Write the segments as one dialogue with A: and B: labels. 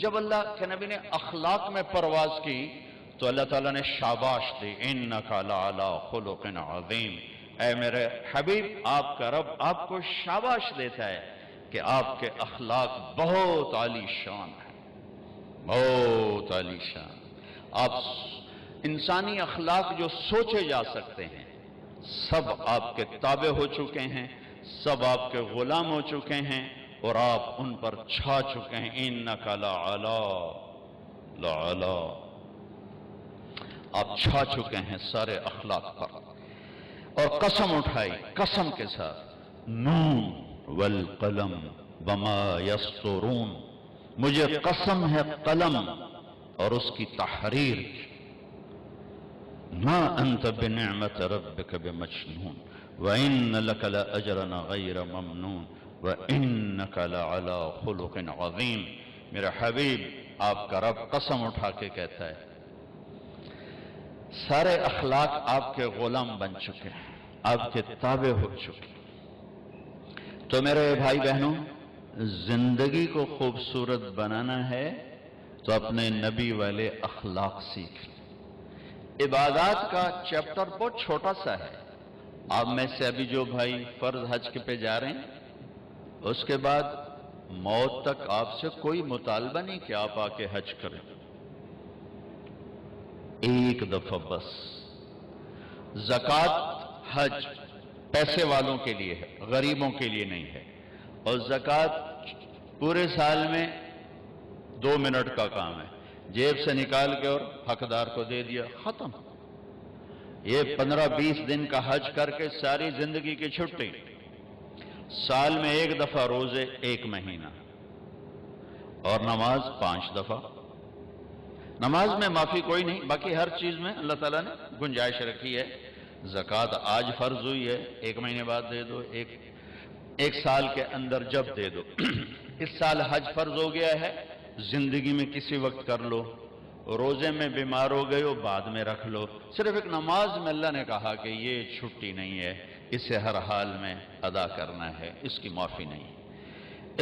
A: جب اللہ کے نبی نے اخلاق میں پرواز کی تو اللہ تعالیٰ نے شاباش دی، اِنَّكَ لَعَلَىٰ خُلُقٍ عَظِيمٍ، اے میرے حبیب آپ کا رب آپ کو شاباش دیتا ہے کہ آپ کے اخلاق بہت عالی شان ہیں، بہت عالی شان۔ آپ انسانی اخلاق جو سوچے جا سکتے ہیں سب آپ کے تابع ہو چکے ہیں، سب آپ کے غلام ہو چکے ہیں اور آپ ان پر چھا چکے ہیں۔ اِنَّكَ لَعَلَىٰ آپ چھا چکے ہیں سارے اخلاق پر۔ اور قسم اٹھائی قسم کے ساتھ، نون والقلم وما یسطرون، مجھے قسم ہے قلم اور اس کی تحریر، ما انت بنعمت ربک بمجنون وان لک لاجرا غیر ممنون وانک لعلی خلق عظیم۔ میرا حبیب آپ کا رب قسم اٹھا کے کہتا ہے سارے اخلاق آپ کے غلام بن چکے ہیں، آپ کے تابع ہو چکے۔ تو میرے بھائی بہنوں، زندگی کو خوبصورت بنانا ہے تو اپنے نبی والے اخلاق سیکھ لیں۔ عبادات کا چیپٹر بہت چھوٹا سا ہے۔ آپ میں سے ابھی جو بھائی فرض حج کے پہ جا رہے ہیں، اس کے بعد موت تک آپ سے کوئی مطالبہ نہیں کہ آپ آ کے حج کریں، ایک دفعہ بس۔ زکوٰۃ حج پیسے والوں کے لیے ہے، غریبوں کے لیے نہیں ہے، اور زکوٰۃ پورے سال میں 2 منٹ کا کام ہے، جیب سے نکال کے اور حقدار کو دے دیا، ختم۔ یہ 15-20 دن کا حج کر کے ساری زندگی کی چھٹی، سال میں 1 دفعہ روزے 1 مہینہ، اور نماز 5 دفعہ۔ نماز میں معافی کوئی نہیں، باقی ہر چیز میں اللہ تعالیٰ نے گنجائش رکھی ہے۔ زکوٰۃ آج فرض ہوئی ہے، 1 مہینے بعد دے دو، ایک سال کے اندر جب دے دو۔ اس سال حج فرض ہو گیا ہے، زندگی میں کسی وقت کر لو، روزے میں بیمار ہو گئے ہو بعد میں رکھ لو، صرف ایک نماز میں اللہ نے کہا کہ یہ چھٹی نہیں ہے، اسے ہر حال میں ادا کرنا ہے، اس کی معافی نہیں۔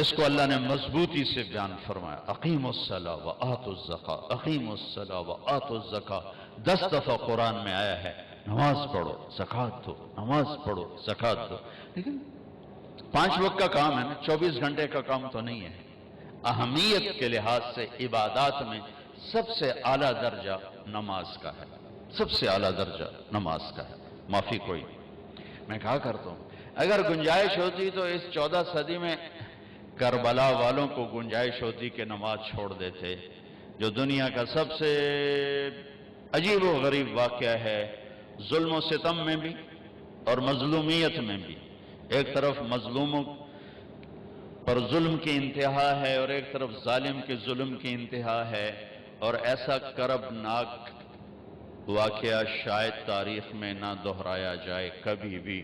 A: اس کو اللہ نے مضبوطی سے بیان فرمایا، اقیموا الصلاۃ وآتوا الزکاۃ، اقیموا الصلاۃ وآتوا الزکاۃ، 10 دفعہ قرآن میں آیا ہے نماز پڑھو زکوٰۃ دو، نماز پڑھو زکوٰۃ دو۔ لیکن 5 وقت کا کام ہے نا، 24 گھنٹے کا کام تو نہیں ہے۔ اہمیت کے لحاظ سے عبادات میں سب سے اعلیٰ درجہ نماز کا ہے، سب سے اعلیٰ درجہ نماز کا ہے، معافی کوئی۔ میں کہا کرتا ہوں اگر گنجائش ہوتی تو اس 14 صدی میں کربلا والوں کو گنجائش ہوتی کہ نماز چھوڑ دیتے، جو دنیا کا سب سے عجیب و غریب واقعہ ہے، ظلم و ستم میں بھی اور مظلومیت میں بھی۔ ایک طرف مظلوموں پر ظلم کی انتہا ہے اور ایک طرف ظالم کے ظلم کی انتہا ہے، اور ایسا کربناک واقعہ شاید تاریخ میں نہ دہرایا جائے کبھی بھی،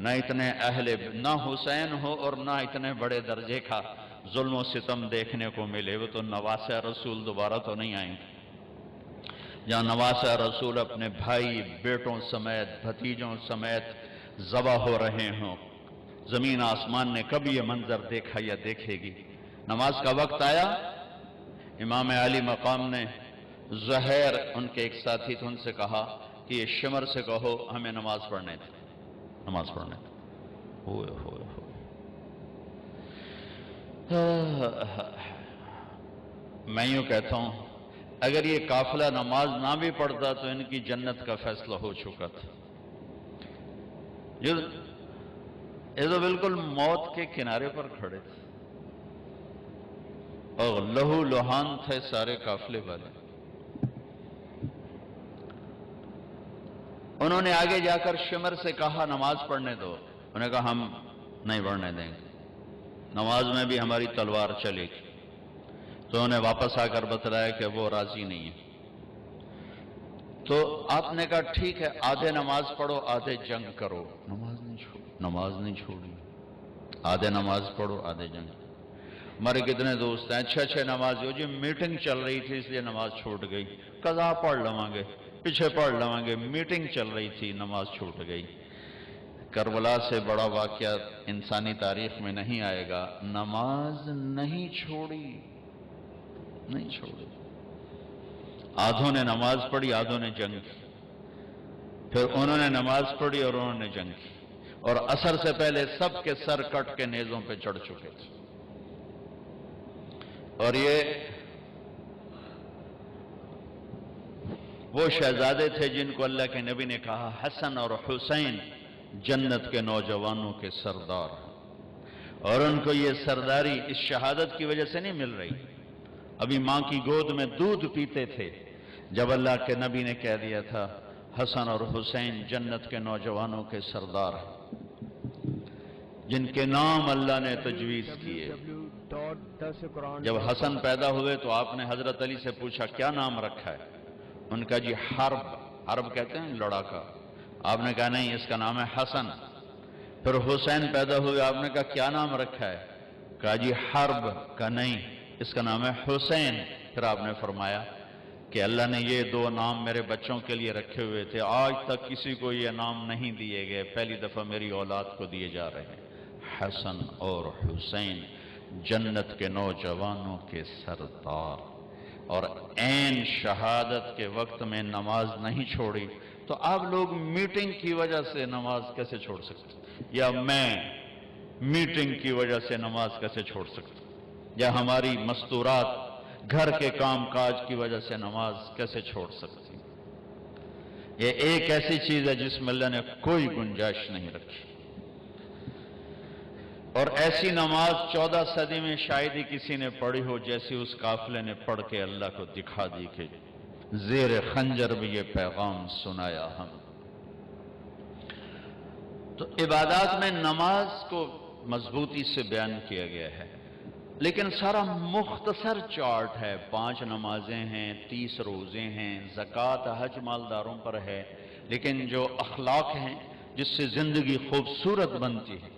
A: نہ اتنے نہ حسین ہو اور نہ اتنے بڑے درجے کا ظلم و ستم دیکھنے کو ملے۔ وہ تو نواسہ رسول دوبارہ تو نہیں آئیں گے، جہاں نواسہ رسول اپنے بھائی بیٹوں سمیت بھتیجوں سمیت ذبح ہو رہے ہوں۔ زمین آسمان نے کبھی یہ منظر دیکھا یا دیکھے گی؟ نماز کا وقت آیا، امام علی مقام نے زہیر ان کے ایک ساتھی تھے، ان سے کہا کہ یہ شمر سے کہو ہمیں نماز پڑھنے تھے، نماز پڑھنے تھے۔ ہوئے ہوئے ہوئے، میں یوں کہتا ہوں اگر یہ قافلہ نماز نہ بھی پڑھتا تو ان کی جنت کا فیصلہ ہو چکا تھا۔ یہ تو بالکل موت کے کنارے پر کھڑے تھے اور لہو لہان تھے سارے قافلے والے۔ انہوں نے آگے جا کر شمر سے کہا نماز پڑھنے دو، انہوں نے کہا ہم نہیں پڑھنے دیں گے، نماز میں بھی ہماری تلوار چلے گی۔ تو انہوں نے واپس آ کر بتلایا کہ وہ راضی نہیں ہے۔ تو آپ نے کہا ٹھیک ہے، آدھے نماز پڑھو آدھے جنگ کرو، نماز نہیں چھوڑی، آدھے نماز پڑھو آدھے جنگ۔ ہمارے کتنے دوست ہیں اچھے نمازی ہو جی، میٹنگ چل رہی تھی اس لیے نماز چھوٹ گئی، قضا پڑھ لواں گے، پیچھے پڑھ لواں گے، میٹنگ چل رہی تھی نماز چھوٹ گئی۔ کربلا سے بڑا واقعہ انسانی تاریخ میں نہیں آئے گا، نماز نہیں چھوڑی، نہیں چھوڑی۔ آدھوں نے نماز پڑھی، آدھوں نے جنگ کی، پھر انہوں نے نماز پڑھی اور انہوں نے جنگ کی، اور عصر سے پہلے سب کے سر کٹ کے نیزوں پہ چڑھ چکے تھے۔ اور یہ وہ شہزادے تھے جن کو اللہ کے نبی نے کہا حسن اور حسین جنت کے نوجوانوں کے سردار، اور ان کو یہ سرداری اس شہادت کی وجہ سے نہیں مل رہی، ابھی ماں کی گود میں دودھ پیتے تھے جب اللہ کے نبی نے کہہ دیا تھا حسن اور حسین جنت کے نوجوانوں کے سردار ہیں، جن کے نام اللہ نے تجویز کیے۔ جب حسن پیدا ہوئے تو آپ نے حضرت علی سے پوچھا کیا نام رکھا ہے؟ ان کا جی حرب، حرب کہتے ہیں لڑاکا۔ آپ نے کہا نہیں، اس کا نام ہے حسن۔ پھر حسین پیدا ہوئے، آپ نے کہا کیا نام رکھا ہے؟ کہا جی حرب، کہا نہیں، اس کا نام ہے حسین۔ پھر آپ نے فرمایا کہ اللہ نے یہ دو نام میرے بچوں کے لیے رکھے ہوئے تھے، آج تک کسی کو یہ نام نہیں دیے گئے، پہلی دفعہ میری اولاد کو دیے جا رہے ہیں، حسن اور حسین جنت کے نوجوانوں کے سردار۔ اور عین شہادت کے وقت میں نماز نہیں چھوڑی، تو آپ لوگ میٹنگ کی وجہ سے نماز کیسے چھوڑ سکتے، یا میں میٹنگ کی وجہ سے نماز کیسے چھوڑ سکتا، یا ہماری مستورات گھر کے کام کاج کی وجہ سے نماز کیسے چھوڑ سکتی؟ یہ ایک ایسی چیز ہے جس میں اللہ نے کوئی گنجائش نہیں رکھی، اور ایسی نماز 14 صدی میں شاید ہی کسی نے پڑھی ہو جیسی اس قافلے نے پڑھ کے اللہ کو دکھا دی کہ زیر خنجر بھی یہ پیغام سنایا ہم۔ تو عبادات میں نماز کو مضبوطی سے بیان کیا گیا ہے، لیکن سارا مختصر چارٹ ہے، 5 نمازیں ہیں، 30 روزے ہیں، زکوٰۃ حج مالداروں پر ہے، لیکن جو اخلاق ہیں جس سے زندگی خوبصورت بنتی ہے۔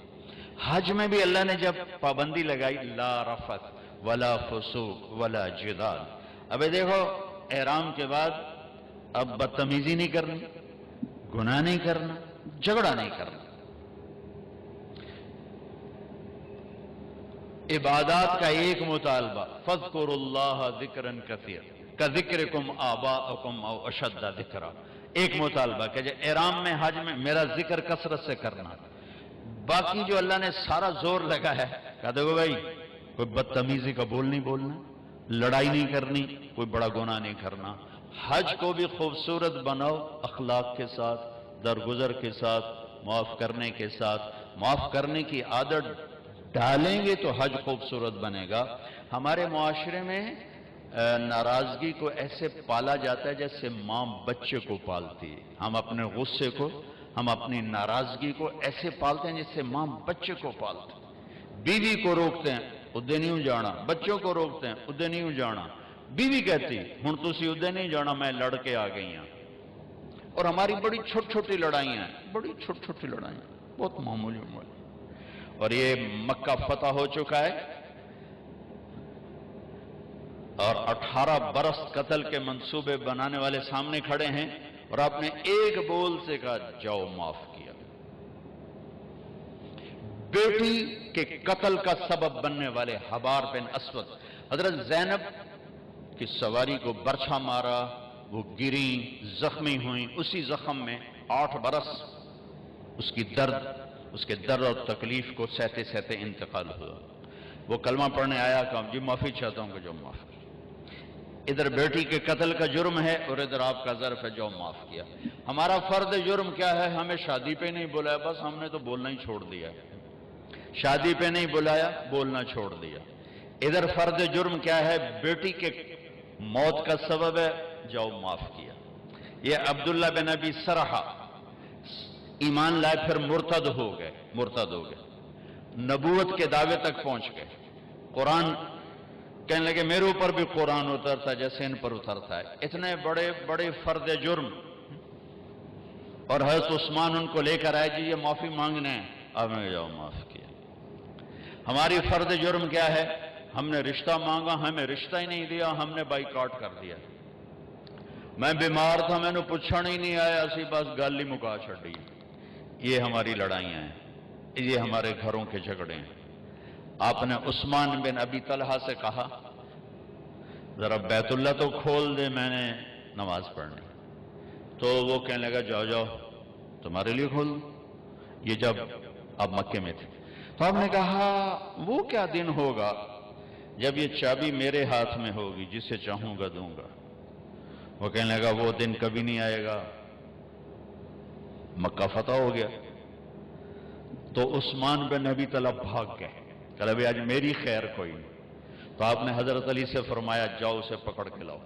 A: حج میں بھی اللہ نے جب پابندی لگائی لا رفث ولا فسوق ولا جدال، ابھی دیکھو احرام کے بعد اب بدتمیزی نہیں کرنی، گناہ نہیں کرنا، جھگڑا نہیں کرنا۔ عبادات کا ایک مطالبہ فاذکروا اللہ ذکرا کثیرا کذکرکم آباءکم او اشد ذکرا، ایک مطالبہ کہ جو احرام میں حج میں میرا ذکر کثرت سے کرنا۔ باقی جو اللہ نے سارا زور لگا ہے، کہا دیکھو بھائی کوئی بدتمیزی کا بول نہیں بولنا، لڑائی نہیں کرنی، کوئی بڑا گناہ نہیں کرنا۔ حج کو بھی خوبصورت بناؤ، اخلاق کے ساتھ، درگزر کے ساتھ، معاف کرنے کے ساتھ۔ معاف کرنے کی عادت ڈالیں گے تو حج خوبصورت بنے گا۔ ہمارے معاشرے میں ناراضگی کو ایسے پالا جاتا ہے جیسے ماں بچے کو پالتی ہے۔ ہم اپنے غصے کو، ہم اپنی ناراضگی کو ایسے پالتے ہیں جیسے ماں بچے کو پالتی ہے۔ بیوی کو روکتے ہیں ادھے نہیں جانا، بچوں کو روکتے ہیں ادھے نہیں جانا، بیوی کہتی ہن تسی ادھے نہیں جانا، میں لڑ کے آ گئی ہوں۔ اور ہماری بڑی چھوٹی چھوٹی لڑائیاں ہیں، بڑی چھوٹی چھوٹی لڑائیاں، بہت معمولی معمولی۔ اور یہ مکہ فتح ہو چکا ہے، اور 18 برس قتل کے منصوبے بنانے والے سامنے کھڑے ہیں، اور آپ نے ایک بول سے کہا جاؤ معاف کیا۔ بیٹی کے قتل کا سبب بننے والے حبار بن اسود، حضرت زینب کی سواری کو برچھا مارا، وہ گری، زخمی ہوئیں، اسی زخم میں 8 برس اس کے درد اور تکلیف کو سہتے سہتے انتقال ہوا۔ وہ کلمہ پڑھنے آیا کہ جی معافی چاہتا ہوں کہ جو معاف کیا۔ ادھر بیٹی کے قتل کا جرم ہے اور ادھر آپ کا ظرف ہے جو معاف کیا۔ ہمارا فرد جرم کیا ہے؟ ہمیں شادی پہ نہیں بلایا، بس ہم نے تو بولنا ہی چھوڑ دیا۔ شادی پہ نہیں بلایا، بولنا چھوڑ دیا۔ ادھر فرد جرم کیا ہے؟ بیٹی کے موت کا سبب ہے، جاؤ معاف کیا۔ یہ عبداللہ بن ابی سرحہ ایمان لائے پھر مرتد ہو گئے، نبوت کے دعوے تک پہنچ گئے۔ قرآن کہنے لگے میرے اوپر بھی قرآن اترتا جیسے ان پر اترتا ہے۔ اتنے بڑے بڑے فرد جرم، اور حضرت عثمان ان کو لے کر آئے جی یہ معافی مانگنے ہیں، اب میں جاؤ معاف کیا۔ ہماری فرد جرم کیا ہے؟ ہم نے رشتہ مانگا، ہمیں رشتہ ہی نہیں دیا، ہم نے بائیکاٹ کر دیا۔ میں بیمار تھا، میں نے پوچھنا ہی نہیں آیا، اسی بس گل ہی مکا چھڑی۔ یہ ہماری لڑائیاں ہیں، یہ ہمارے گھروں کے جھگڑے ہیں۔ آپ نے عثمان بن ابی طلحہ سے کہا ذرا بیت اللہ تو کھول دے، میں نے نماز پڑھنی۔ تو وہ کہنے لگا جاؤ جاؤ تمہارے لیے کھول دوں۔ یہ جب آپ مکے میں تھے تو آپ نے کہا وہ کیا دن ہوگا جب یہ چابی میرے ہاتھ میں ہوگی، جسے چاہوں گا دوں گا۔ وہ کہنے لگا وہ دن کبھی نہیں آئے گا۔ مکہ فتح ہو گیا تو عثمان بن نبی طلب بھاگ گئے، کہ بھائی آج میری خیر کوئی نہیں۔ تو آپ نے حضرت علی سے فرمایا جاؤ اسے پکڑ کے لاؤ۔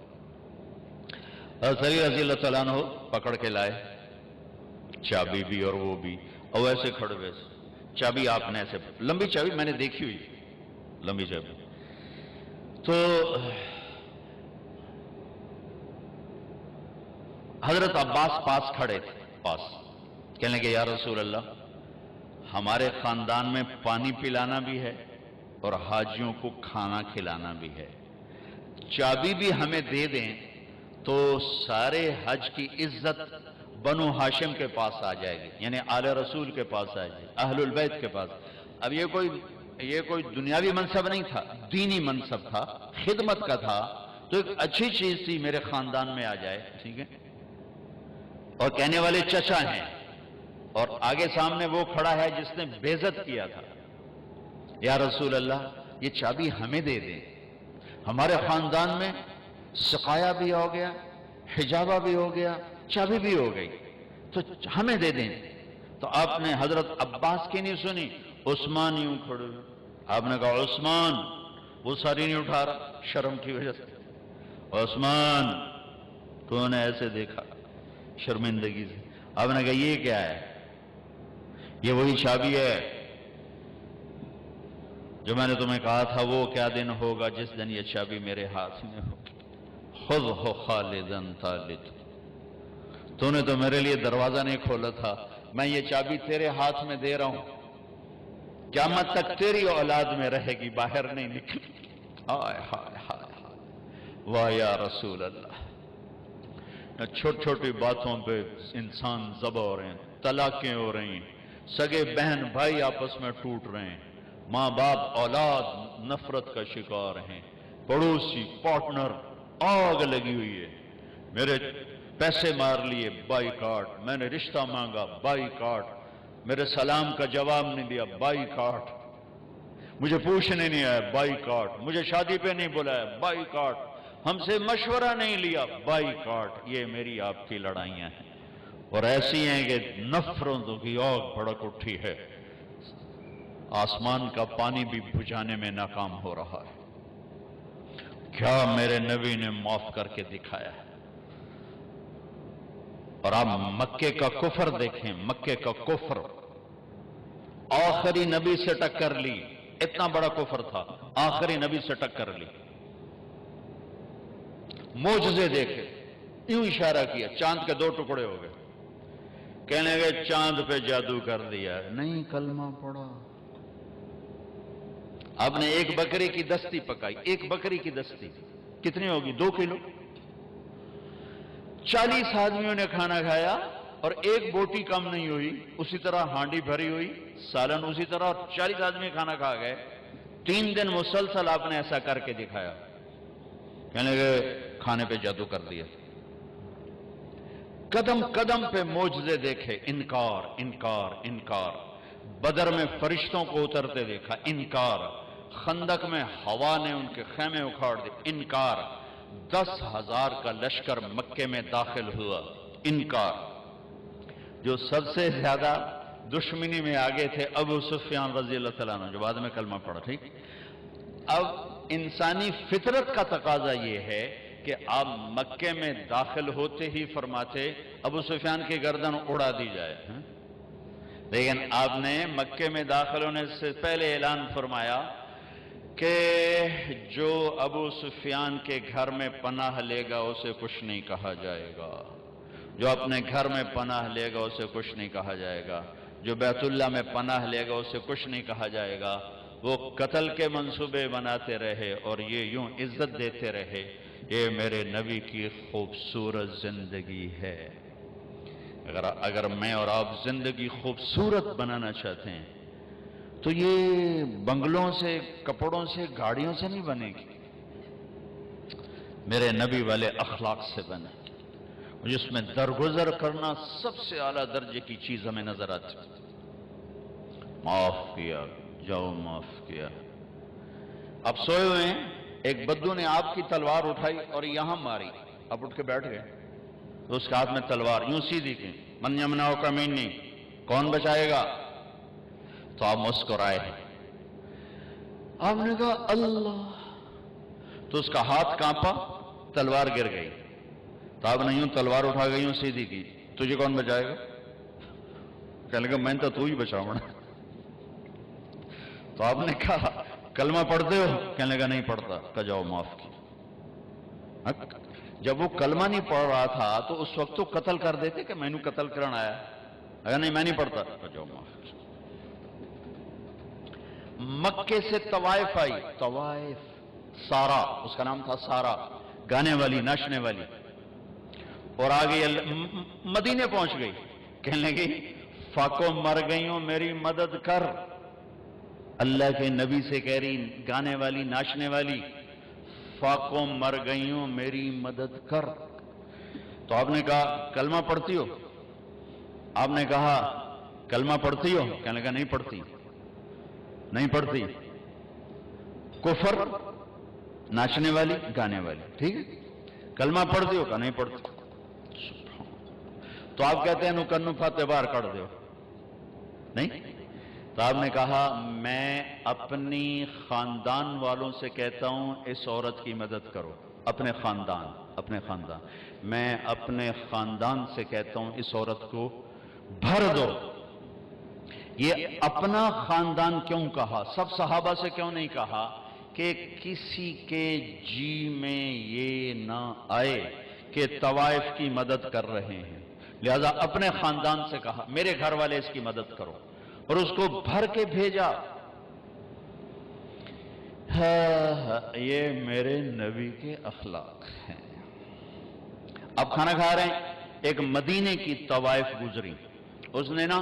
A: حضرت علی رضی اللہ تعالیٰ عنہ پکڑ کے لائے، چابی بھی اور وہ بھی، اور ایسے کھڑے ہوئے، چابی آپ نے ایسے، لمبی چابی میں نے دیکھی ہوئی، لمبی چابی۔ تو حضرت عباس پاس کھڑے تھے، پاس، کہنے لگے یا رسول اللہ ہمارے خاندان میں پانی پلانا بھی ہے اور حاجیوں کو کھانا کھلانا بھی ہے، چابی بھی ہمیں دے دیں تو سارے حج کی عزت بنو ہاشم کے پاس آ جائے گی، یعنی آل رسول کے پاس آ جائے گی، اہل البیت کے پاس۔ اب یہ کوئی دنیاوی منصب نہیں تھا، دینی منصب تھا، خدمت کا تھا، تو ایک اچھی چیز تھی میرے خاندان میں آ جائے، ٹھیک ہے۔ اور کہنے والے چچا ہیں، اور آگے سامنے وہ کھڑا ہے جس نے بے عزت کیا تھا۔ یا رسول اللہ یہ چابی ہمیں دے دیں، ہمارے خاندان میں سقایا بھی ہو گیا، حجابہ بھی ہو گیا، چابی بھی ہو گئی، تو ہمیں دے دیں۔ تو آپ نے حضرت عباس کی نہیں سنی، عثمان یوں کھڑے، آپ نے کہا عثمان، وہ ساری نہیں اٹھا رہا شرم کی وجہ سے، عثمان تو نے ایسے دیکھا شرمندگی سے، آپ نے کہا یہ کیا ہے؟ یہ وہی چابی ہے جو میں نے تمہیں کہا تھا وہ کیا دن ہوگا جس دن یہ چابی میرے ہاتھ میں ہوگی، خذ ہو خالدن طالد، تو نے تو میرے لیے دروازہ نہیں کھولا تھا، میں یہ چابی تیرے ہاتھ میں دے رہا ہوں، قیامت تک تیری اولاد میں رہے گی، باہر نہیں نکلے گی۔ ہائے ہائے ہائے ہائے، واہ یا رسول اللہ۔ چھوٹی چھوٹی باتوں پہ انسان ذبح ہو رہے ہیں، طلاقیں ہو رہی ہیں، سگے بہن بھائی آپس میں ٹوٹ رہے ہیں، ماں باپ اولاد نفرت کا شکار ہیں، پڑوسی پارٹنر آگ لگی ہوئی ہے، میرے پیسے مار لیے بائی کاٹ، میں نے رشتہ مانگا بائی کاٹ، میرے سلام کا جواب نہیں دیا بائی کاٹ، مجھے پوچھنے نہیں آیا بائی کاٹ، مجھے شادی پہ نہیں بلایا بائی کاٹ، ہم سے مشورہ نہیں لیا بائی کاٹ۔ یہ میری آپ کی لڑائیاں ہیں، اور ایسی ہیں کہ نفرتوں کی آگ بھڑک اٹھی ہے، آسمان کا پانی بھی بجھانے میں ناکام ہو رہا ہے۔ کیا میرے نبی نے معاف کر کے دکھایا ہے۔ اور آپ مکے کا کفر دیکھیں، مکے کا کفر، آخری نبی سے ٹکر لی، اتنا بڑا کفر تھا، آخری نبی سے ٹکر لی، معجزے دیکھے، یوں اشارہ کیا، چاند کے 2 ٹکڑے ہو گئے، کہنے لگے چاند پہ جادو کر دیا، نہیں کلمہ پڑھا۔ آپ نے ایک بکری کی دستی پکائی، ایک بکری کی دستی کتنی ہوگی؟ 2 کلو، 40 آدمیوں نے کھانا کھایا اور ایک بوٹی کم نہیں ہوئی، اسی طرح ہانڈی بھری ہوئی، سالن اسی طرح، اور 40 آدمی کھانا کھا گئے۔ 3 دن مسلسل آپ نے ایسا کر کے دکھایا، کہنے لگے کھانے پہ جادو کر دیا۔ قدم قدم پہ معجزے دیکھے، انکار انکار انکار، بدر میں فرشتوں کو اترتے دیکھا، انکار، خندق میں ہوا نے ان کے خیمے اکھاڑ دیے، انکار، 10,000 کا لشکر مکے میں داخل ہوا، انکار۔ جو سب سے زیادہ دشمنی میں آگے تھے ابو سفیان رضی اللہ تعالیٰ عنہ، جو بعد میں کلمہ پڑھا، ٹھیک۔ اب انسانی فطرت کا تقاضا یہ ہے کہ آپ مکے میں داخل ہوتے ہی فرماتے ابو سفیان کی گردن اڑا دی جائے، لیکن آپ نے مکے میں داخل ہونے سے پہلے اعلان فرمایا کہ جو ابو سفیان کے گھر میں پناہ لے گا اسے کچھ نہیں کہا جائے گا، جو اپنے گھر میں پناہ لے گا اسے کچھ نہیں کہا جائے گا، جو بیت اللہ میں پناہ لے گا اسے کچھ نہیں کہا جائے گا۔ وہ قتل کے منصوبے بناتے رہے اور یہ یوں عزت دیتے رہے، یہ میرے نبی کی خوبصورت زندگی ہے۔ اگر میں اور آپ زندگی خوبصورت بنانا چاہتے ہیں تو یہ بنگلوں سے، کپڑوں سے، گاڑیوں سے نہیں بنے گی، میرے نبی والے اخلاق سے بنے، جس میں درگزر کرنا سب سے اعلیٰ درجے کی چیز ہمیں نظر آتی۔ معاف کیا، جاؤ معاف کیا۔ اب سوئے ہوئے ہیں، ایک بدو نے آپ کی تلوار اٹھائی اور یہاں ماری، اب اٹھ کے بیٹھ گئے تو اس کے ہاتھ میں تلوار یوں سیدھی کی، من یمنعک منی، کون بچائے گا؟ تو آپ مسکرائے، آپ نے کہا اللہ، تو اس کا ہاتھ کانپا، تلوار گر گئی، تو آپ نے یوں تلوار اٹھا گئی، یوں سیدھی کی، تجھے کون بچائے گا؟ کہنے لگا میں تو ہی بچاؤں گا۔ تو آپ نے کہا کلمہ پڑھتے ہو؟ کہنے لگا نہیں پڑھتا۔ کہا جاؤ معاف کی۔ جب وہ کلمہ نہیں پڑھ رہا تھا تو اس وقت تو قتل کر دیتے کہ میں نے قتل کرنا آیا، اگر نہیں میں نہیں پڑھتا۔ کہا جاؤ معاف کی۔ مکے سے طوائف آئی، طوائف، سارا اس کا نام تھا، سارا گانے والی، ناچنے والی، اور آگے مدینے پہنچ گئی، کہنے لگی فاقو مر گئی ہوں میری مدد کر۔ اللہ کے نبی سے کہہ رہی گانے والی، ناچنے والی، فاقو مر گئی ہوں میری مدد کر۔ تو آپ نے کہا کلمہ پڑھتی ہو؟ آپ نے کہا کلمہ پڑھتی ہو؟ کہنے لگا نہیں پڑھتی، نہیں پڑھتی۔ کفر، ناچنے والی، گانے والی، ٹھیک ہے، کلمہ پڑھتی ہو؟ کہا نہیں پڑھتی۔ تو آپ کہتے ہیں نو کنو فاتح بار کر دو، نہیں؟ تو آپ نے کہا میں اپنی خاندان والوں سے کہتا ہوں اس عورت کی مدد کرو، اپنے خاندان، اپنے خاندان، میں اپنے خاندان سے کہتا ہوں اس عورت کو بھر دو۔ یہ اپنا خاندان کیوں کہا؟ سب صحابہ سے کیوں نہیں کہا کہ کسی کے جی میں یہ نہ آئے کہ طوائف کی مدد کر رہے ہیں، لہذا اپنے خاندان سے کہا میرے گھر والے اس کی مدد کرو، اور اس کو بھر کے بھیجا۔ یہ میرے نبی کے اخلاق ہیں۔ اب کھانا کھا رہے ہیں، ایک مدینے کی طوائف گزری، اس نے نا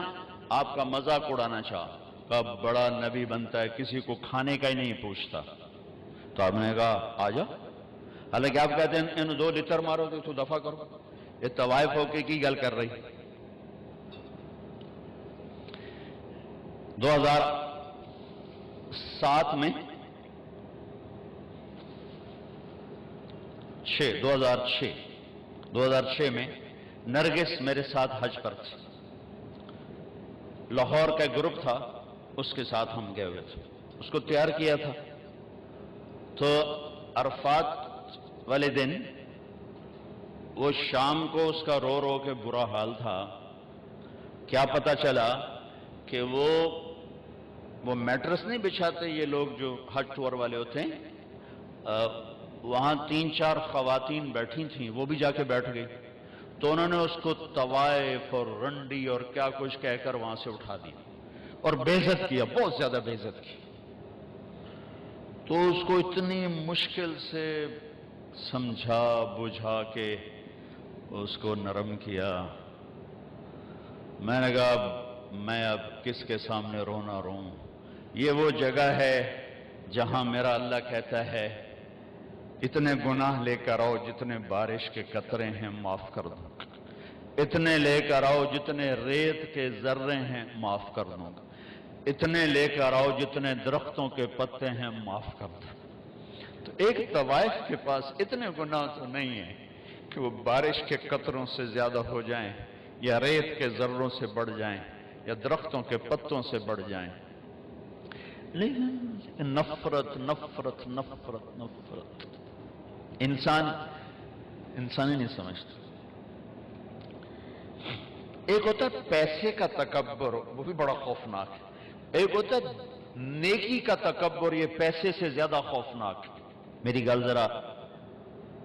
A: آپ کا مذاق اڑانا چاہا، کب بڑا نبی بنتا ہے کسی کو کھانے کا ہی نہیں پوچھتا۔ تو آپ نے کہا آ جا، حالانکہ آپ کہتے ہیں ان 2 لتر مارو گے تو دفع کرو، یہ طوائف ہو کے کی گل کر رہی۔ 2007 میں 2006 میں نرگس میرے ساتھ حج پر تھی، لاہور کا گروپ تھا، اس کے ساتھ ہم گئے ہوئے تھے، اس کو تیار کیا تھا۔ تو عرفات والے دن وہ شام کو اس کا رو رو کے برا حال تھا، کیا پتا چلا کہ وہ میٹرس نہیں بچھاتے یہ لوگ جو حج ٹور والے ہوتے ہیں، وہاں 3-4 خواتین بیٹھی تھیں، وہ بھی جا کے بیٹھ گئی، تو انہوں نے اس کو طوائف اور رنڈی اور کیا کچھ کہہ کر وہاں سے اٹھا دیا اور بے عزت کیا، بہت زیادہ بے عزت کی۔ تو اس کو اتنی مشکل سے سمجھا بجھا کے اس کو نرم کیا۔ میں نے کہا میں اب کس کے سامنے رونا روں، یہ وہ جگہ ہے جہاں میرا اللہ کہتا ہے اتنے گناہ لے کر آؤ جتنے بارش کے قطرے ہیں معاف کر دوں، اتنے لے کر آؤ جتنے ریت کے ذرے ہیں معاف کر دوں گا، اتنے لے کر آؤ جتنے درختوں کے پتے ہیں معاف کر دوں۔ تو ایک طوائف کے پاس اتنے گناہ تو نہیں ہیں کہ وہ بارش کے قطروں سے زیادہ ہو جائیں، یا ریت کے ذروں سے بڑھ جائیں، یا درختوں کے پتوں سے بڑھ جائیں، لیکن نفرت نفرت نفرت نفرت انسان ہی نہیں سمجھتا۔ ایک ہوتا ہے پیسے کا تکبر، وہ بھی بڑا خوفناک ہے، ایک ہوتا ہے نیکی کا تکبر، یہ پیسے سے زیادہ خوفناک ہے۔ میری گل ذرا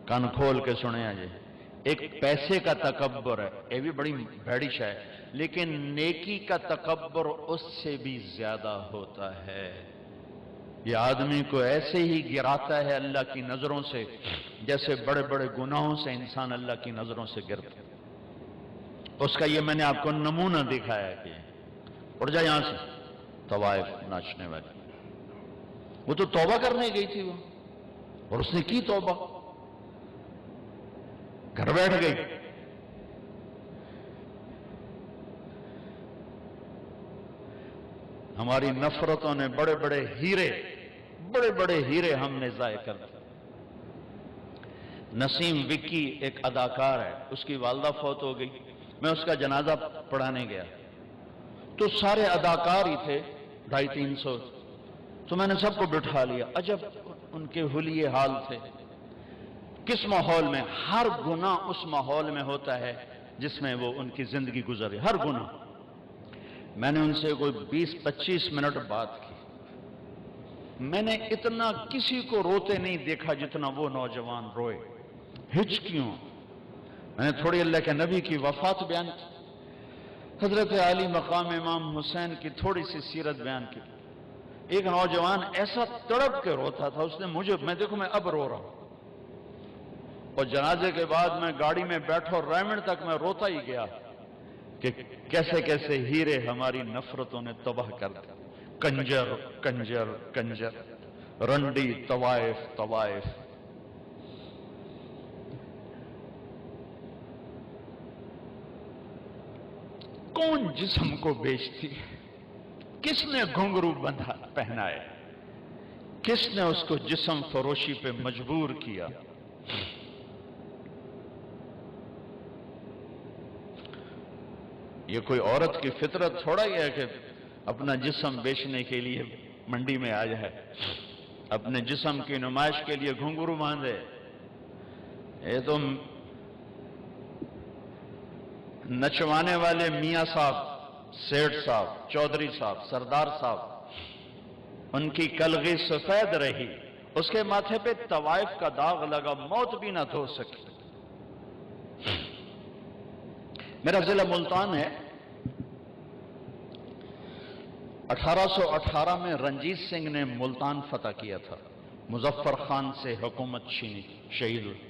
A: کان کھول کے سنیں آجے، ایک پیسے کا تکبر ہے، یہ بھی بڑی بھیڑی شے ہے، لیکن نیکی کا تکبر اس سے بھی زیادہ ہوتا ہے۔ یہ آدمی کو ایسے ہی گراتا ہے اللہ کی نظروں سے جیسے بڑے بڑے گناہوں سے انسان اللہ کی نظروں سے گرتا ہے۔ اس کا یہ میں نے آپ کو نمونہ دکھایا کہ اٹھ جا یہاں سے، طوائف ناچنے والی، وہ تو توبہ کرنے گئی تھی وہ، اور اس نے کی توبہ، گھر بیٹھ گئی. ہماری نفرتوں نے بڑے بڑے ہیرے ہم نے ضائع کر دیے. نسیم وکی ایک اداکار ہے، اس کی والدہ فوت ہو گئی. میں اس کا جنازہ پڑھانے گیا تو سارے اداکار ہی تھے، 250-300. تو میں نے سب کو بٹھا لیا. عجب ان کے حلیے حال تھے. کس ماحول میں؟ ہر گناہ اس ماحول میں ہوتا ہے جس میں وہ ان کی زندگی گزرے، ہر گناہ. میں نے ان سے کوئی 20-25 منٹ بات کی. میں نے اتنا کسی کو روتے نہیں دیکھا جتنا وہ نوجوان روئے. ہچکیوں. میں نے تھوڑی اللہ کے نبی کی وفات بیان کی، حضرت علی مقام امام حسین کی تھوڑی سی سیرت بیان کی. ایک نوجوان ایسا تڑپ کے روتا تھا، اس نے دیکھو میں اب رو رہا ہوں. اور جنازے کے بعد میں گاڑی میں بیٹھا اور ریمنڈ تک میں روتا ہی گیا کہ کیسے کیسے ہیرے ہماری نفرتوں نے تباہ کر دیا. کنجر کنجر کنجر، رنڈی طوائف طوائف. کون جسم کو بیچتی ہے؟ کس نے گھنگرو بندھا پہنائے؟ کس نے اس کو جسم فروشی پہ مجبور کیا؟ یہ کوئی عورت کی فطرت تھوڑا ہی ہے کہ اپنا جسم بیچنے کے لیے منڈی میں آ جائے، اپنے جسم کی نمائش کے لیے گھنگرو باندھے. یہ تو نچوانے والے میاں صاحب، سیٹھ صاحب، چودھری صاحب، سردار صاحب، ان کی کلغی سفید رہی، اس کے ماتھے پہ طوائف کا داغ لگا، موت بھی نہ دھو سکی. میرا ضلع ملتان ہے. 1818 میں رنجیت سنگھ نے ملتان فتح کیا تھا، مظفر خان سے حکومت چھینی، شہید ہوئی.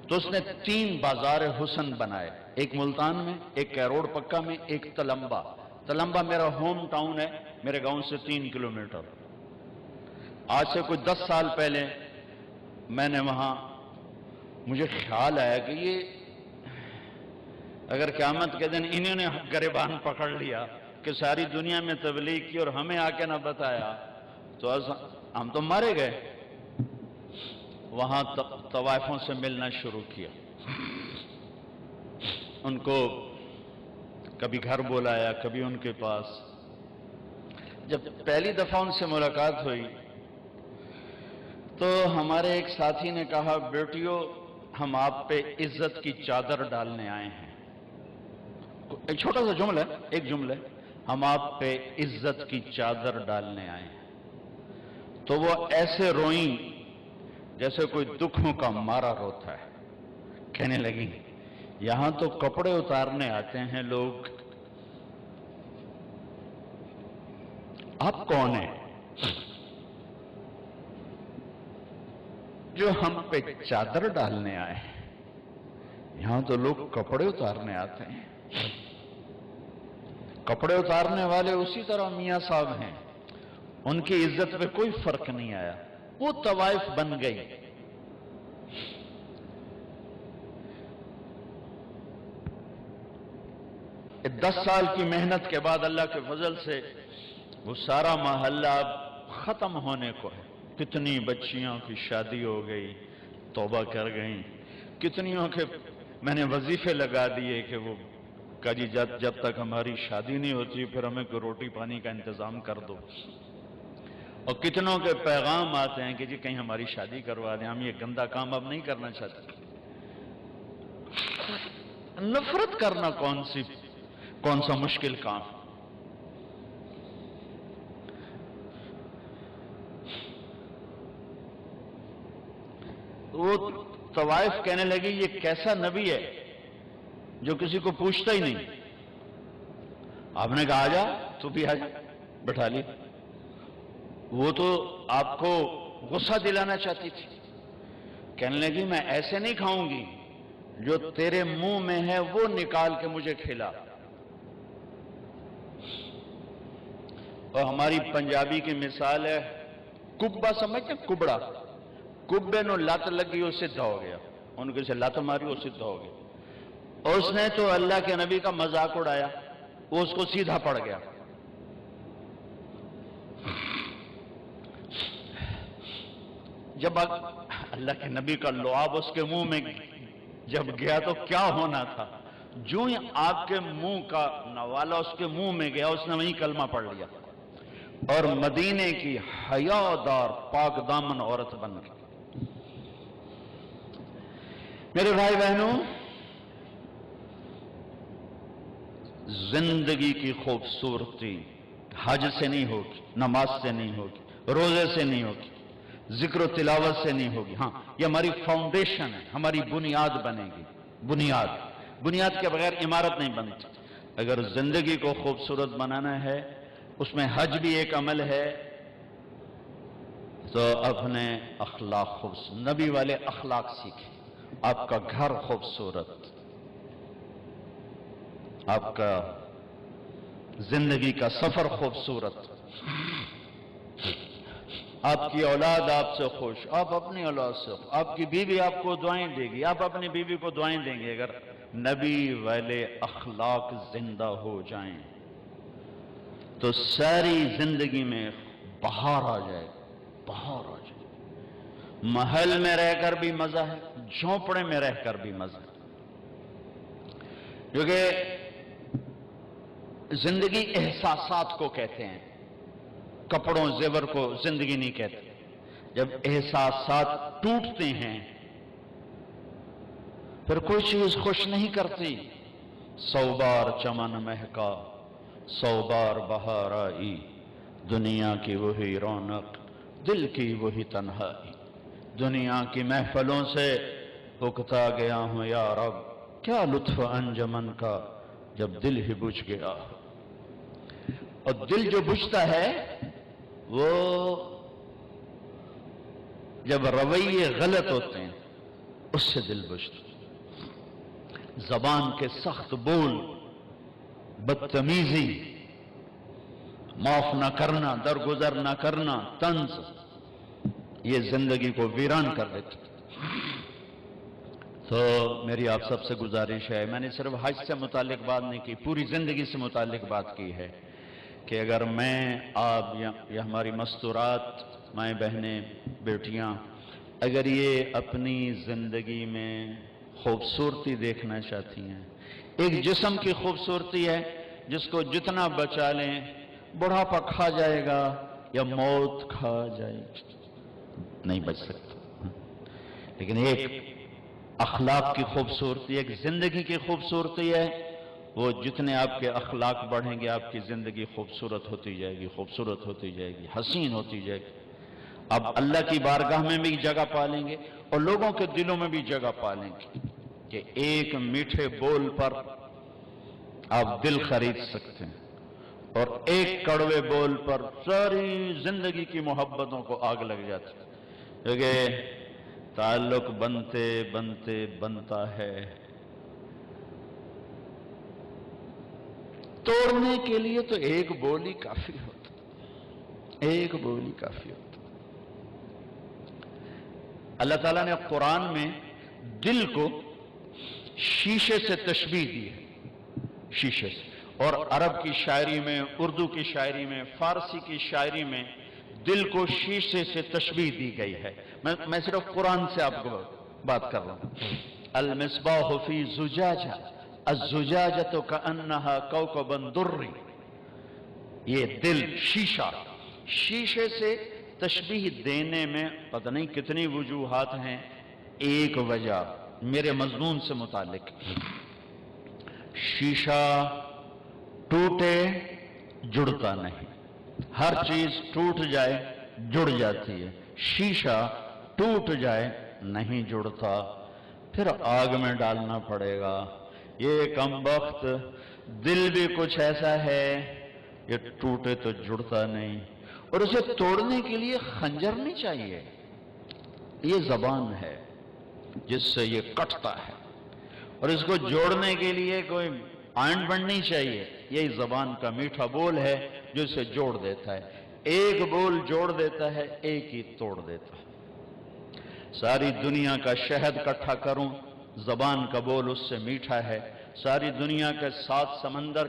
A: تو اس نے 3 بازار حسن بنائے، ایک ملتان میں، ایک کیروڑ پکا میں، ایک تلمبا. تلمبا میرا ہوم ٹاؤن ہے، میرے گاؤں سے 3 کلومیٹر. آج سے کوئی 10 سال پہلے میں نے وہاں، مجھے خیال آیا کہ یہ اگر قیامت کے دن انہوں نے گریبان پکڑ لیا کہ ساری دنیا میں تبلیغ کی اور ہمیں آ کے نہ بتایا تو ہم تو مارے گئے. وہاں طوائفوں سے ملنا شروع کیا، ان کو کبھی گھر بلایا، کبھی ان کے پاس. جب پہلی دفعہ ان سے ملاقات ہوئی تو ہمارے ایک ساتھی نے کہا، بیٹیو ہم آپ پہ عزت کی چادر ڈالنے آئے ہیں. ایک چھوٹا سا جملہ، ایک جملہ، ہم آپ پہ عزت کی چادر ڈالنے آئے ہیں. تو وہ ایسے روئیں جیسے کوئی دکھوں کا مارا روتا ہے. کہنے لگی یہاں تو کپڑے اتارنے آتے ہیں لوگ، آپ کون ہیں جو ہم پہ چادر ڈالنے آئے ہیں؟ یہاں تو لوگ کپڑے اتارنے آتے ہیں. کپڑے اتارنے والے اسی طرح میاں صاحب ہیں، ان کی عزت پہ کوئی فرق نہیں آیا، وہ طوائف بن گئی. 10 سال کی محنت کے بعد اللہ کے فضل سے وہ سارا محلہ اب ختم ہونے کو ہے. کتنی بچیوں کی شادی ہو گئی، توبہ کر گئیں. کتنیوں کے میں نے وظیفے لگا دیے کہ وہ کہا جی جب تک ہماری شادی نہیں ہوتی پھر ہمیں کوئی روٹی پانی کا انتظام کر دو. اور کتنوں کے پیغام آتے ہیں کہ جی کہیں ہماری شادی کروا دیں، ہم یہ گندا کام اب نہیں کرنا چاہتے. نفرت کرنا کون سا مشکل کام؟ وہ طوائف کہنے لگی یہ کیسا نبی ہے جو کسی کو پوچھتا ہی نہیں. آپ نے کہا آجا، تو بھی آجا، بٹھا لی. وہ تو آپ کو غصہ دلانا چاہتی تھی. کہنے لگی میں ایسے نہیں کھاؤں گی، جو تیرے منہ میں ہے وہ نکال کے مجھے کھلا. اور ہماری پنجابی کی مثال ہے، کبا سمجھتے کبڑا، کبے نو لت لگی اسے دھو گیا. ان کے سے لات ماری وہ سدھا ہو گیا. اس نے تو اللہ کے نبی کا مذاق اڑایا, وہ اس کو سیدھا پڑ گیا. جب اللہ کے نبی کا لعاب اس کے منہ میں جب گیا تو کیا ہونا تھا؟ جو ہی آپ کے منہ کا نوالا اس کے منہ میں گیا, اس نے وہیں کلمہ پڑھ لیا اور مدینے کی حیادار پاک دامن عورت بن گئی. میرے بھائی بہنوں, زندگی کی خوبصورتی حج سے نہیں ہوگی, نماز سے نہیں ہوگی, روزے سے نہیں ہوگی, ذکر و تلاوت سے نہیں ہوگی. ہاں, یہ ہماری فاؤنڈیشن ہے, ہماری بنیاد بنے گی. بنیاد کے بغیر عمارت نہیں بنتی. اگر زندگی کو خوبصورت بنانا ہے, اس میں حج بھی ایک عمل ہے, تو اپنے اخلاق خوبصورت, نبی والے اخلاق سیکھیں. آپ کا گھر خوبصورت, آپ کا زندگی کا سفر خوبصورت, آپ کی اولاد آپ سے خوش, آپ اپنی اولاد سے خوش, آپ کی بیوی آپ کو دعائیں دے گی, آپ اپنی بیوی کو دعائیں دیں گے. اگر نبی والے اخلاق زندہ ہو جائیں تو ساری زندگی میں بہار آ جائے, بہار آ جائے. محل میں رہ کر بھی مزہ ہے, جھونپڑے میں رہ کر بھی مزہ ہے. کیونکہ زندگی احساسات کو کہتے ہیں, کپڑوں زیور کو زندگی نہیں کہتے. جب احساسات ٹوٹتے ہیں پھر کوئی چیز خوش نہیں کرتی. 100 بار چمن مہکا, 100 بار بہار آئی, دنیا کی وہی رونق, دل کی وہی تنہائی. دنیا کی محفلوں سے اکتا گیا ہوں یا رب, کیا لطف انجمن کا جب دل ہی بجھ گیا. اور دل جو بجھتا ہے وہ جب رویے غلط ہوتے ہیں اس سے دل بجھتا. زبان کے سخت بول, بدتمیزی, معاف نہ کرنا, درگزر نہ کرنا, طنز, یہ زندگی کو ویران کر دیتا. تو میری آپ سب سے گزارش ہے, میں نے صرف حج سے متعلق بات نہیں کی, پوری زندگی سے متعلق بات کی ہے کہ اگر میں, آپ یا ہماری مستورات, مائیں بہنیں, بیٹیاں, اگر یہ اپنی زندگی میں خوبصورتی دیکھنا چاہتی ہیں, ایک جسم کی خوبصورتی ہے جس کو جتنا بچا لیں بڑھاپا کھا جائے گا یا موت کھا جائے گی, نہیں بچ سکتا. لیکن ایک اخلاق کی خوبصورتی, ایک زندگی کی خوبصورتی ہے, وہ جتنے آپ کے اخلاق بڑھیں گے آپ کی زندگی خوبصورت ہوتی جائے گی, خوبصورت ہوتی جائے گی, حسین ہوتی جائے گی. اب اللہ کی بارگاہ میں بھی جگہ پالیں گے اور لوگوں کے دلوں میں بھی جگہ پالیں گے کہ ایک میٹھے بول پر آپ دل خرید سکتے ہیں اور ایک کڑوے بول پر ساری زندگی کی محبتوں کو آگ لگ جاتی ہے. کیونکہ تعلق بنتے بنتے بنتا ہے, توڑنے کے لیے تو ایک بولی کافی ہوتا, ایک بولی کافی ہوتا. اللہ تعالیٰ نے قرآن میں دل کو شیشے سے تشبیہ دی ہے, شیشے سے. اور عرب کی شاعری میں, اردو کی شاعری میں, فارسی کی شاعری میں دل کو شیشے سے تشبیہ دی گئی ہے. میں صرف قرآن سے آپ کو بات کر رہا ہوں. المصباح فی زجاجہ الزجاجۃ کأنہا کوکب درّی. یہ دل شیشہ, شیشے سے تشبیہ دینے میں پتہ نہیں کتنی وجوہات ہیں. ایک وجہ میرے مضمون سے متعلق, شیشہ ٹوٹے جڑتا نہیں, ہر چیز ٹوٹ جائے جڑ جاتی ہے, شیشہ ٹوٹ جائے نہیں جڑتا, پھر آگ میں ڈالنا پڑے گا. یہ کمبخت دل بھی کچھ ایسا ہے, یہ ٹوٹے تو جڑتا نہیں, اور اسے توڑنے کے لیے خنجر نہیں چاہیے, یہ زبان ہے جس سے یہ کٹتا ہے, اور اس کو جوڑنے کے لیے کوئی آئنٹمنٹ نہیں چاہیے. یہی زبان کا میٹھا بول ہے جو اسے جوڑ دیتا ہے. ایک بول جوڑ دیتا ہے, ایک ہی توڑ دیتا ہے. ساری دنیا کا شہد اکٹھا کروں، زبان کا بول اس سے میٹھا ہے، ساری دنیا کے 7 سمندر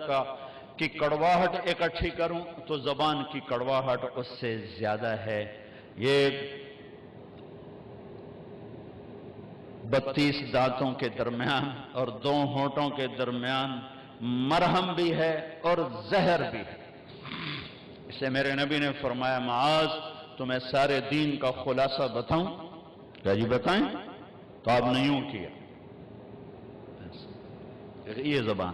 A: کی کڑواہٹ اکٹھی کروں تو زبان کی کڑواہٹ اس سے زیادہ ہے۔ یہ 32 دانتوں کے درمیان اور 2 ہونٹوں کے درمیان مرہم بھی ہے اور زہر بھی ہے۔ اسے میرے نبی نے فرمایا معاذ تمہیں سارے دین کا خلاصہ بتاؤں؟ کیا جی بتائیں؟ تو آپ نے یوں کیا، یہ زبان۔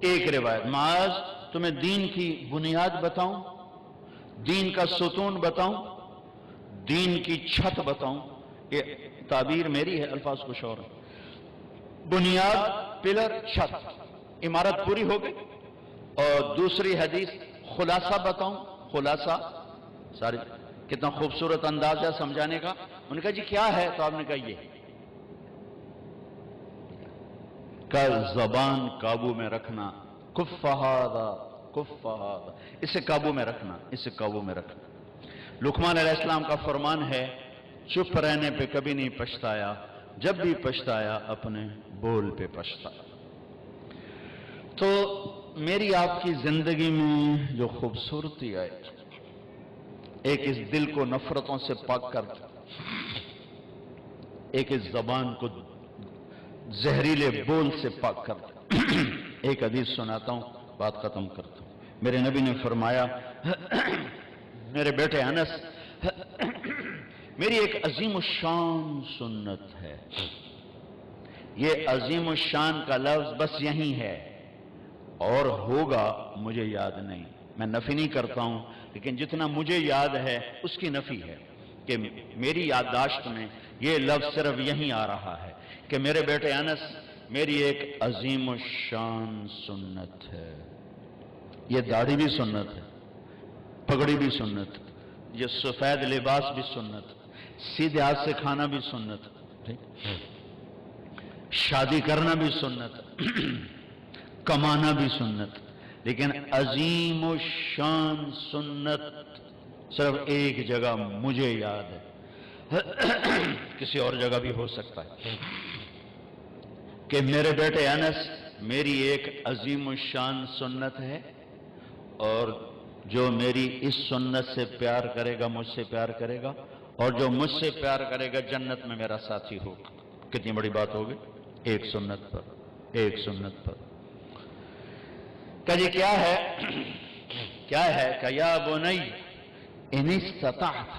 A: ایک روایت معاذ تمہیں دین کی بنیاد بتاؤں، دین کا ستون بتاؤں، دین کی چھت بتاؤں؟ یہ تعبیر میری ہے، الفاظ کچھ اور ہیں۔ بنیاد، پلر، چھت، عمارت پوری ہو گئی۔ اور دوسری حدیث خلاصہ بتاؤں؟ خلاصہ ساری کتنا خوبصورت انداز ہے سمجھانے کا۔ انہوں نے کہا جی کیا ہے؟ تو آپ نے کہا یہ کہ زبان قابو میں رکھنا، کف ہذا کف ہذا، اسے قابو میں رکھنا، اسے قابو میں رکھنا۔ لقمان علیہ السلام کا فرمان ہے چپ رہنے پہ کبھی نہیں پچھتایا، جب بھی پچھتایا اپنے بول پہ پچھتایا۔ تو میری آپ کی زندگی میں جو خوبصورتی آئی، ایک اس دل کو نفرتوں سے پاک کر دے، ایک اس زبان کو زہریلے بول سے پاک کر دے۔ ایک حدیث سناتا ہوں، بات ختم کرتا ہوں۔ میرے نبی نے فرمایا میرے بیٹے انس، میری ایک عظیم الشان سنت ہے۔ یہ عظیم الشان کا لفظ بس یہی ہے، اور ہوگا مجھے یاد نہیں۔ میں نفی نہیں کرتا ہوں، لیکن جتنا مجھے یاد ہے اس کی نفی ہے کہ میری یادداشت میں یہ لفظ صرف یہی آ رہا ہے کہ میرے بیٹے انس میری ایک عظیم الشان سنت ہے۔ یہ داڑھی بھی سنت ہے، پگڑی بھی سنت، یہ سفید لباس بھی سنت، سیدھے ہاتھ سے کھانا بھی سنت، شادی کرنا بھی سنت، کمانا بھی سنت، لیکن عظیم الشان سنت صرف ایک جگہ مجھے یاد ہے، کسی اور جگہ بھی ہو سکتا ہے، کہ میرے بیٹے انس میری ایک عظیم الشان سنت ہے، اور جو میری اس سنت سے پیار کرے گا مجھ سے پیار کرے گا، اور جو مجھ سے پیار کرے گا جنت میں میرا ساتھی ہوگا۔ کتنی بڑی بات ہوگی، ایک سنت پر، ایک سنت پر۔ کہ جی کیا ہے؟ کیا ہے کہ یا بنی ان استطعت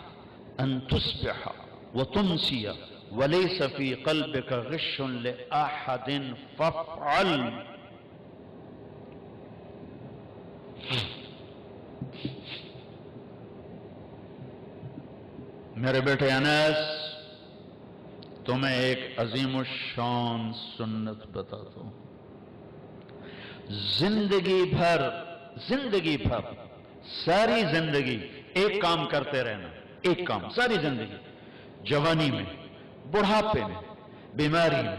A: ان تصبح وتمسی وليس في قلبك غش لأحد فافعل۔ میرے بیٹے انس تمہیں ایک عظیم الشان سنت بتاتا ہوں۔ زندگی بھر ساری زندگی ایک کام کرتے رہنا، ایک کام ساری زندگی، جوانی میں، بڑھاپے میں، بیماری میں،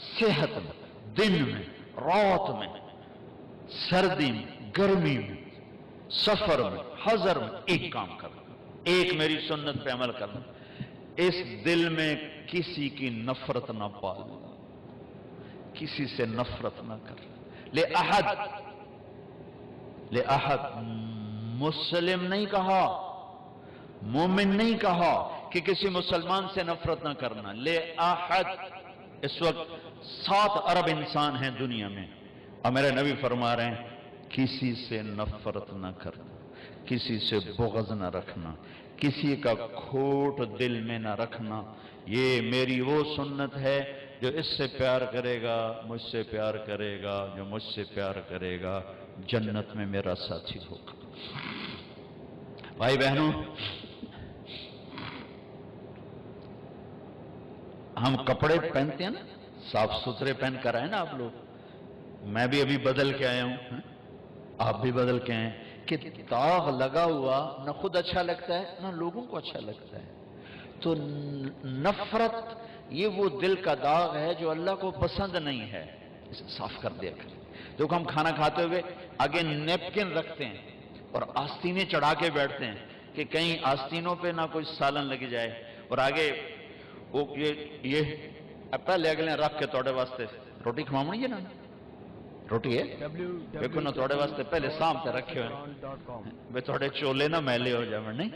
A: صحت میں، دن میں، رات میں، سردی میں، گرمی میں، سفر میں، حضر میں، ایک کام کرنا، ایک میری سنت پہ عمل کرنا۔ اس دل میں کسی کی نفرت نہ پالنا، کسی سے نفرت نہ کرنا۔ لے احد مسلم نہیں کہا، مومن نہیں کہا کہ کسی مسلمان سے نفرت نہ کرنا۔ لے احد، اس وقت 7 ارب انسان ہیں دنیا میں، اور میرے نبی فرما رہے ہیں کسی سے نفرت نہ کرنا، کسی سے بغض نہ رکھنا، کسی کا کھوٹ دل میں نہ رکھنا۔ یہ میری وہ سنت ہے، جو اس سے پیار کرے گا مجھ سے پیار کرے گا، جو مجھ سے پیار کرے گا جنت میں میرا ساتھی ہوگا۔ بھائی بہنوں، ہم کپڑے پہنتے ہیں نا، صاف ستھرے پہن کر آئے نا آپ لوگ، میں بھی ابھی بدل کے آیا ہوں، آپ بھی بدل کے آئے، کہ داغ لگا ہوا نہ خود اچھا لگتا ہے نہ لوگوں کو اچھا لگتا ہے۔ تو نفرت یہ وہ دل کا داغ ہے جو اللہ کو پسند نہیں ہے، اسے صاف کر دیا کریں۔ دیکھو ہم کھانا کھاتے ہوئے آگے نیپکن رکھتے ہیں اور آستینیں چڑھا کے بیٹھتے ہیں کہ کہیں آستینوں پہ نہ کوئی سالن لگ جائے، اور آگے وہ یہ پہلے اگلے رکھ کے توڑے واسطے روٹی کھواؤنی ہے نا، روٹی ہے دیکھو نا توڑے واسطے پہلے سامنے رکھے ہوئے بے توڑے چولے نہ میلے ہو جائیں نہیں.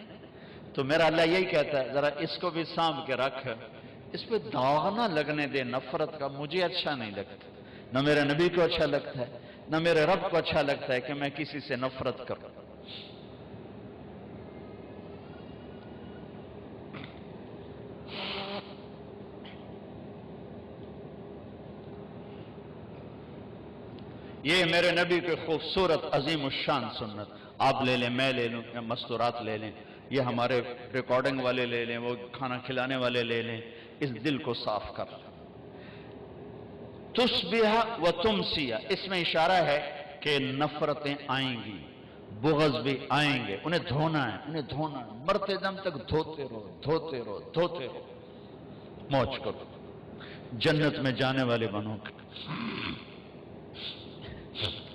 A: تو میرا اللہ یہی کہتا ہے ذرا اس کو بھی سانپ کے رکھ، اس پہ داغ نہ لگنے دے نفرت کا. مجھے اچھا نہیں لگتا، نہ میرے نبی کو اچھا لگتا ہے، نہ میرے رب کو اچھا لگتا ہے کہ میں کسی سے نفرت کروں. یہ میرے نبی کے خوبصورت عظیم الشان سنت. آپ لے لیں، میں لے لوں، یا مستورات لے لیں، یہ ہمارے ریکارڈنگ والے لے لیں، وہ کھانا کھلانے والے لے لیں. اس دل کو صاف کر. تصبح و تمسیہ، اس میں اشارہ ہے کہ نفرتیں آئیں گی، بغض بھی آئیں گے، انہیں دھونا ہے، انہیں دھونا ہے. مرتے دم تک دھوتے رہو، دھوتے رہو، دھوتے رہو. موج کرو، جنت میں جانے والے بنو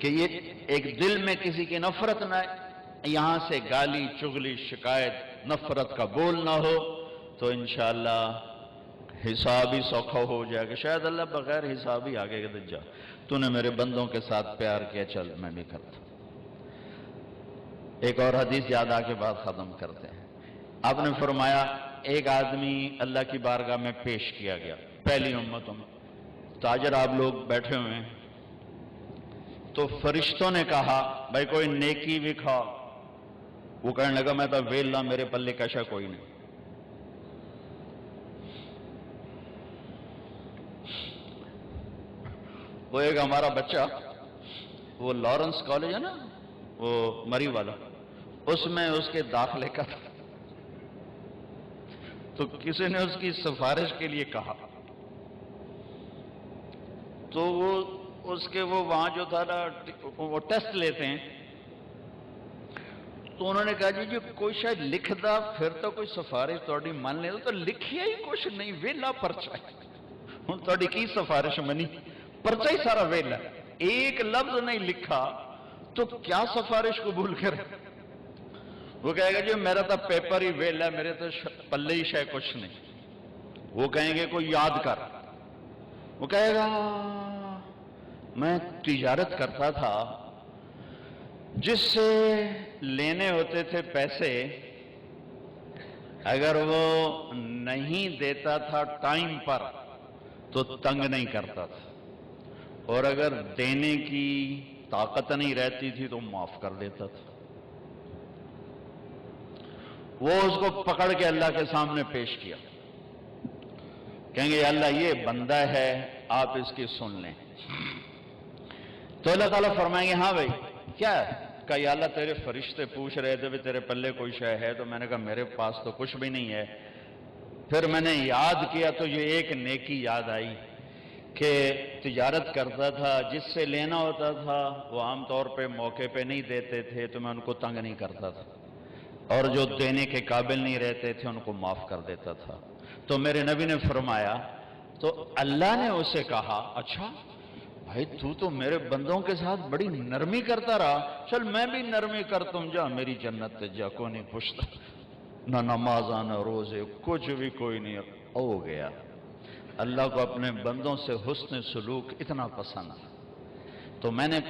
A: کہ یہ ایک دل میں کسی کی نفرت نہ آئے. یہاں سے گالی چغلی شکایت نفرت کا بول نہ ہو تو انشاءاللہ حساب ہی سوکھا ہو جائے گا. شاید اللہ بغیر حساب ہی آگے کے جا، تو نے میرے بندوں کے ساتھ پیار کیا، چل میں بھی کرتا. ایک اور حدیث یاد آ کے بعد ختم کرتے ہیں. آپ نے فرمایا ایک آدمی اللہ کی بارگاہ میں پیش کیا گیا پہلی امتوں میں. تاجر آپ لوگ بیٹھے ہوئے ہیں، تو فرشتوں نے کہا بھائی کوئی نیکی بھی کھا. وہ کہنے لگا میں تو ویلا، میرے پلے کشا کوئی نہیں. وہ ایک ہمارا بچہ، وہ لارنس کالج ہے نا، وہ مری والا، اس میں اس کے داخلے کا تھا. تو کسی نے اس کی سفارش کے لیے کہا، تو وہ اس کے وہ وہاں جو تھا نا وہ ٹیسٹ لیتے ہیں، تو انہوں نے کہا جی کوئی شاید لکھ دا پھر تو کوئی سفارش توڑی مان لے. تو لکھیا ہی کچھ نہیں، ویلا پرچہ ہوں توڑی کی سفارش منی، پرچہ ہی سارا ویلا، ایک لفظ نہیں لکھا تو کیا سفارش قبول کرے. وہ کہے گا جی میرا تو پیپر ہی ویلا، میرے تو پلے ہی شاید کچھ نہیں. وہ کہیں گے کوئی یاد کر. وہ کہے گا میں تجارت کرتا تھا، جس سے لینے ہوتے تھے پیسے، اگر وہ نہیں دیتا تھا ٹائم پر تو تنگ نہیں کرتا تھا، اور اگر دینے کی طاقت نہیں رہتی تھی تو معاف کر دیتا تھا. وہ اس کو پکڑ کے اللہ کے سامنے پیش کیا. کہیں گے اللہ یہ بندہ ہے، آپ اس کی سن لیں. تو اللہ تعالیٰ فرمائیں گے ہاں بھائی کیا ہے؟ کہ یا اللہ تیرے فرشتے پوچھ رہے تھے بھی تیرے پلے کوئی شے ہے، تو میں نے کہا میرے پاس تو کچھ بھی نہیں ہے. پھر میں نے یاد کیا تو یہ ایک نیکی یاد آئی کہ تجارت کرتا تھا، جس سے لینا ہوتا تھا وہ عام طور پہ موقع پہ نہیں دیتے تھے تو میں ان کو تنگ نہیں کرتا تھا، اور جو دینے کے قابل نہیں رہتے تھے ان کو معاف کر دیتا تھا. تو میرے نبی نے فرمایا، تو اللہ نے اسے کہا اچھا بھائی تو میرے بندوں کے ساتھ بڑی نرمی کرتا رہا، چل میں بھی نرمی کر، تم جا میری جنت تے جا، کوئی نہیں پوچھتا، نہ نماز نہ روزے کچھ بھی کوئی نہیں. ہو گیا. اللہ کو اپنے بندوں سے حسن سلوک اتنا پسند. تو میں نے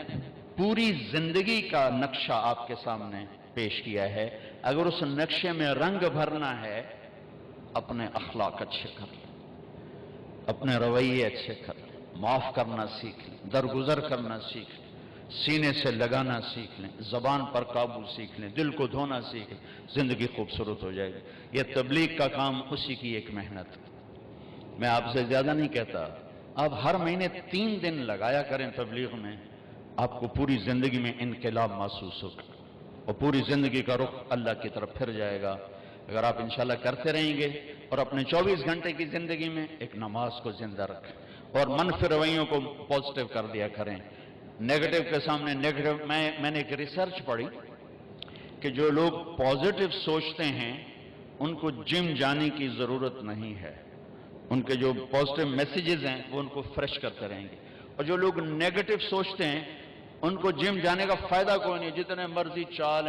A: پوری زندگی کا نقشہ آپ کے سامنے پیش کیا ہے. اگر اس نقشے میں رنگ بھرنا ہے، اپنے اخلاق اچھے کر لیں، اپنے رویے اچھے کر لیں، معاف کرنا سیکھ لیں، درگزر کرنا سیکھ لیں، سینے سے لگانا سیکھ لیں، زبان پر قابو سیکھ لیں، دل کو دھونا سیکھ لیں، زندگی خوبصورت ہو جائے گی. یہ تبلیغ کا کام اسی کی ایک محنت. میں آپ سے زیادہ نہیں کہتا، آپ ہر مہینے 3 دن لگایا کریں تبلیغ میں، آپ کو پوری زندگی میں انقلاب محسوس ہوگا اور پوری زندگی کا رخ اللہ کی طرف پھر جائے گا. اگر آپ انشاءاللہ کرتے رہیں گے اور اپنے 24 گھنٹے کی زندگی میں ایک نماز کو زندہ رکھیں اور منفی رویوں کو پازیٹیو کر دیا کریں، نیگیٹو کے سامنے نیگیٹو. میں نے ایک ریسرچ پڑھی کہ جو لوگ پازیٹیو سوچتے ہیں ان کو جم جانے کی ضرورت نہیں ہے، ان کے جو پازیٹیو میسیجز ہیں وہ ان کو فریش کرتے رہیں گے. اور جو لوگ نیگیٹو سوچتے ہیں ان کو جم جانے کا فائدہ کوئی نہیں، جتنے مرضی چال